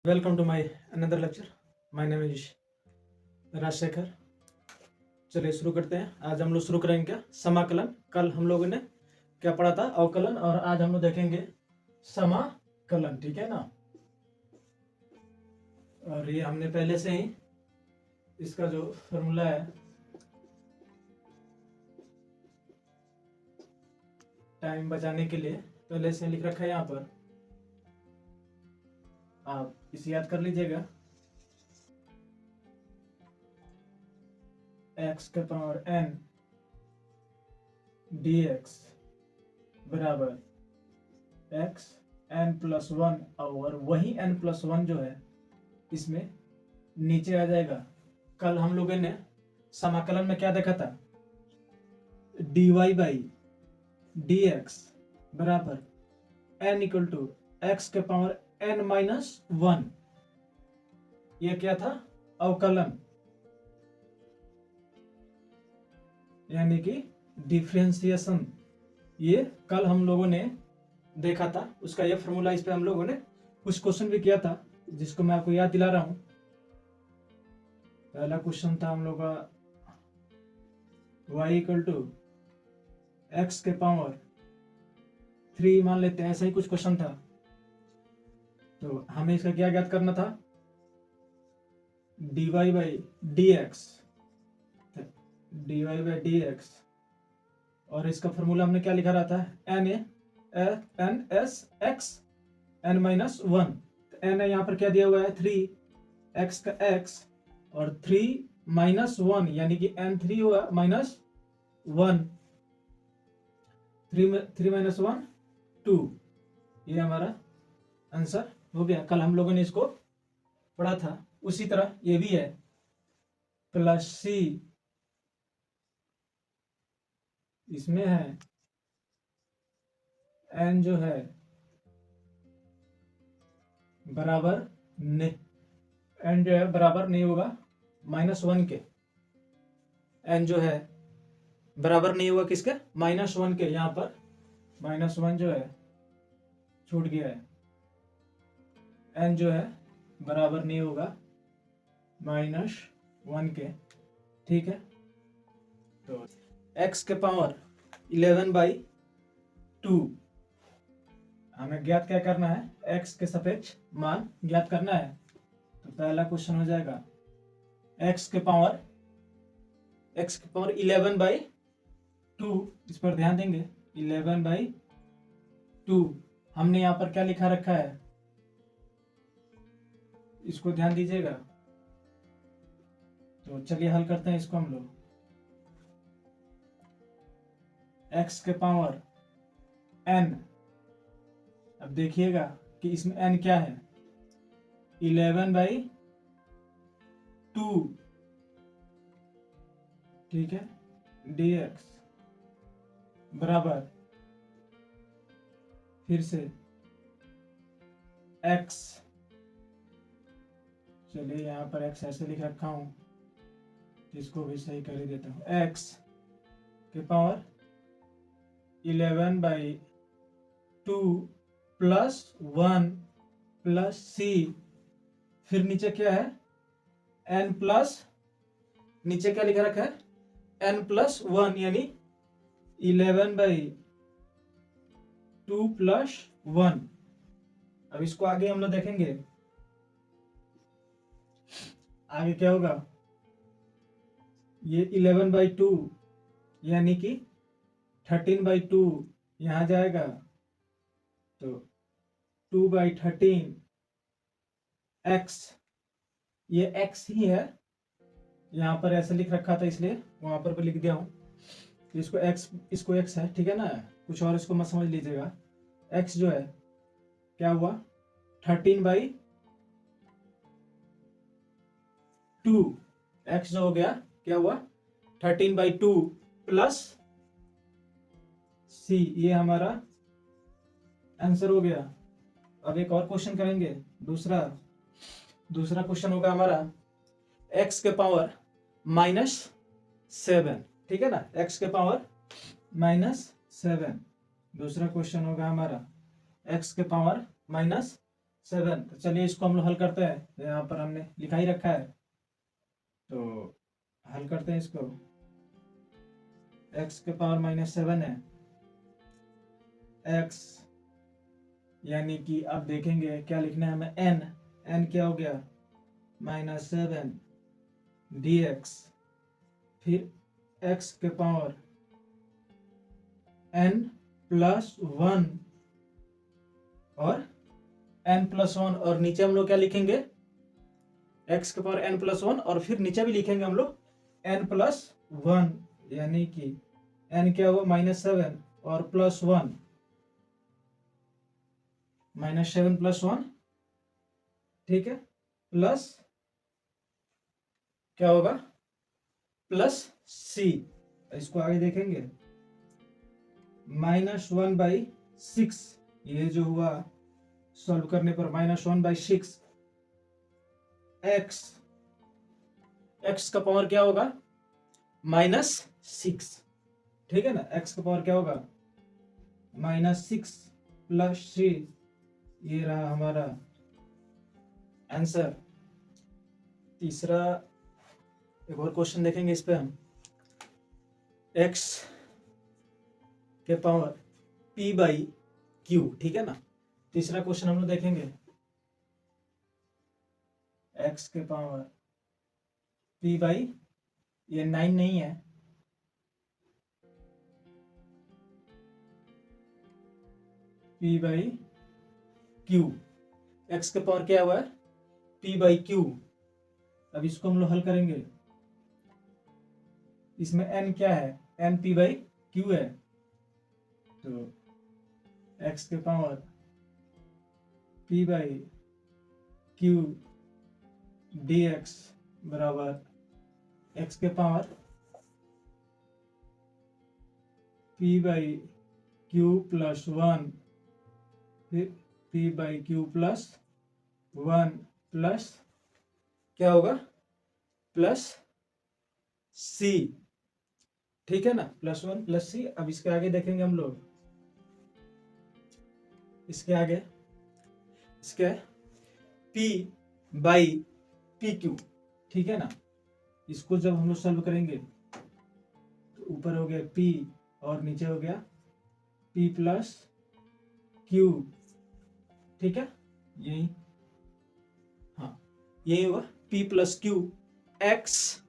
Welcome to my another lecture. My name is Rajshekhar. चलिए शुरू करते हैं। आज हम लोग शुरू करेंगे क्या, समाकलन। कल हम लोगों ने क्या पढ़ा था, अवकलन, और आज हम लोग देखेंगे समाकलन। ठीक है ना। और ये हमने पहले से ही इसका जो फॉर्मूला है टाइम बचाने के लिए पहले से लिख रखा है यहाँ पर, आप इसे याद कर लीजिएगा। x के पावर n dx बराबर x n+1, और वही n+1 जो है इसमें नीचे आ जाएगा। कल हम लोगों ने समाकलन में क्या देखा था, dy बाई dx बराबर n इक्वल टू x के पावर n-1। ये क्या था, अवकलन, यानी कि डिफरेंशिएशन। ये कल हम लोगों ने देखा था, उसका ये फॉर्मूला। इस पे हम लोगों ने कुछ क्वेश्चन भी किया था, जिसको मैं आपको याद दिला रहा हूं। पहला क्वेश्चन था हम लोग का y इक्वल टू एक्स के पावर 3 मान लेते हैं, ऐसा ही कुछ क्वेश्चन था। तो हमें इसका क्या ज्ञात करना था, dy बाई dx, और इसका फॉर्मूला हमने क्या लिखा रहा था, n s x n-1। n है यहाँ पर क्या दिया हुआ है, 3, x का x, और 3-1 यानी कि n3 हुआ -1, 3-1 2। ये हमारा आंसर हो गया। कल हम लोगों ने इसको पढ़ा था। उसी तरह ये भी है, +c, इसमें है n जो है बराबर n जो है बराबर नहीं होगा -1 के। n जो है बराबर नहीं होगा किसके, -1 के। यहाँ पर -1 जो है छूट गया है। n जो है बराबर नहीं होगा -1 के। ठीक है, तो x के पावर 11/2 हमें ज्ञात क्या करना है, x के सापेक्ष मान ज्ञात करना है। तो पहला क्वेश्चन हो जाएगा x के पावर 11/2। इस पर ध्यान देंगे, 11/2 हमने यहाँ पर क्या लिखा रखा है, इसको ध्यान दीजिएगा। तो चलिए हल करते हैं इसको हम लोग। x के पावर n, अब देखिएगा कि इसमें n क्या है, 11/2। ठीक है, dx बराबर फिर से x, चलिए यहाँ पर x ऐसे लिख रखा हूं, इसको भी सही कर ही देता हूँ। x के पावर 11/2 +1 +c, फिर नीचे क्या है, n प्लस, नीचे क्या लिखा रखा है, n+1 यानी 11/2 +1। अब इसको आगे हम लोग देखेंगे, आगे क्या होगा, ये 11/2 यानी कि 13/2 यहाँ जाएगा, तो 2/13 x, ये x ही है, यहाँ पर ऐसे लिख रखा था इसलिए वहां पर भी लिख दिया हूं। इसको x है, ठीक है ना, कुछ और इसको मत समझ लीजिएगा। x जो है क्या हुआ, 13/2, x जो हो गया क्या हुआ, 13/2 + c, ये हमारा आंसर हो गया। अब एक और क्वेश्चन करेंगे, दूसरा क्वेश्चन होगा हमारा x के पावर -7, ठीक है ना, x के पावर -7। दूसरा क्वेश्चन होगा हमारा x के पावर 7। तो चलिए इसको हम लोग हल करते हैं, तो यहाँ पर हमने लिखा ही रखा है, तो हल करते हैं इसको। x के पावर -7 है, x यानी कि अब देखेंगे क्या लिखना है हमें, n क्या हो गया -7 dx, फिर x के पावर n+1 और n+1, और नीचे हम लोग क्या लिखेंगे, x के पावर n+1 और फिर नीचे भी लिखेंगे हम लोग n+1, यानी कि n क्या हुआ -7 और +1, -7 + 1, ठीक है, प्लस क्या होगा +c। इसको आगे देखेंगे, -1/6, ये जो हुआ सॉल्व करने पर -1/6, x का पावर क्या होगा -6, ठीक है ना, x का पावर क्या होगा -6 + 3, ये रहा हमारा आंसर। तीसरा एक और क्वेश्चन देखेंगे इस पे हम, x के पावर p/q, ठीक है ना। तीसरा क्वेश्चन हम लोग देखेंगे, x के पावर p/, ये 9 नहीं है, p/q, x के पावर क्या हुआ है p/q। अब इसको हम लोग हल करेंगे, इसमें n क्या है, n p/q है, तो x के पावर p/q dx बराबर x के पावर p/q + 1, फिर p/q + 1 प्लस क्या होगा +c, ठीक है ना, +1 +c। अब इसके आगे देखेंगे हम लोग, इसके आगे इसके p/pq, ठीक है ना। इसको जब हम लोग सॉल्व करेंगे तो ऊपर हो गया p और नीचे हो गया p + q, ठीक है, यही, हाँ यही होगा p + q x।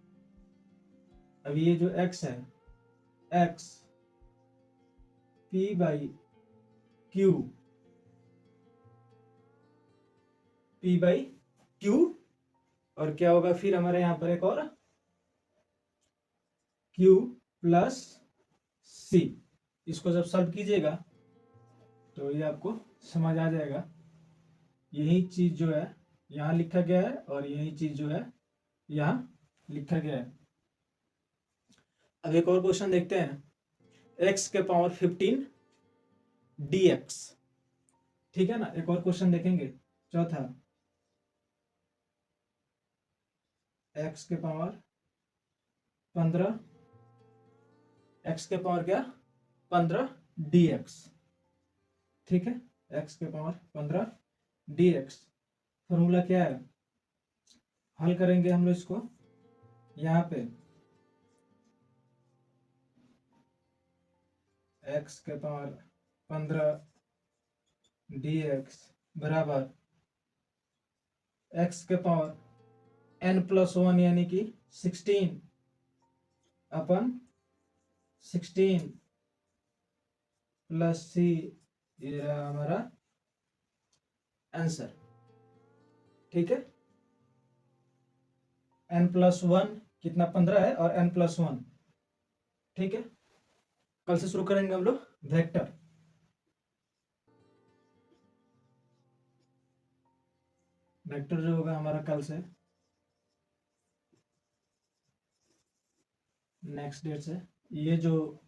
अब ये जो x है, x p/q, और क्या होगा फिर हमारे यहाँ पर एक और q + c। इसको जब सॉल्व कीजिएगा तो ये आपको समझ आ जाएगा, यही चीज जो है यहाँ लिखा गया है और यही चीज जो है यहाँ लिखा गया है। अब एक और क्वेश्चन देखते हैं, x के पावर 15 dx, ठीक है ना। एक और क्वेश्चन देखेंगे, चौथा, x के पावर 15, x के पावर क्या 15 dx, ठीक है, x के पावर 15 dx। फॉर्मूला क्या है, हल करेंगे हम लोग इसको, यहाँ पे x के पावर 15 dx बराबर x के पावर n+1 यानी कि 16/16 + c, ये रहा हमारा आंसर, ठीक है। n+1 कितना 15 है और n+1, ठीक है। कल से शुरू करेंगे हम लोग वेक्टर। वेक्टर जो होगा हमारा कल से, नेक्स्ट डेट से, ये जो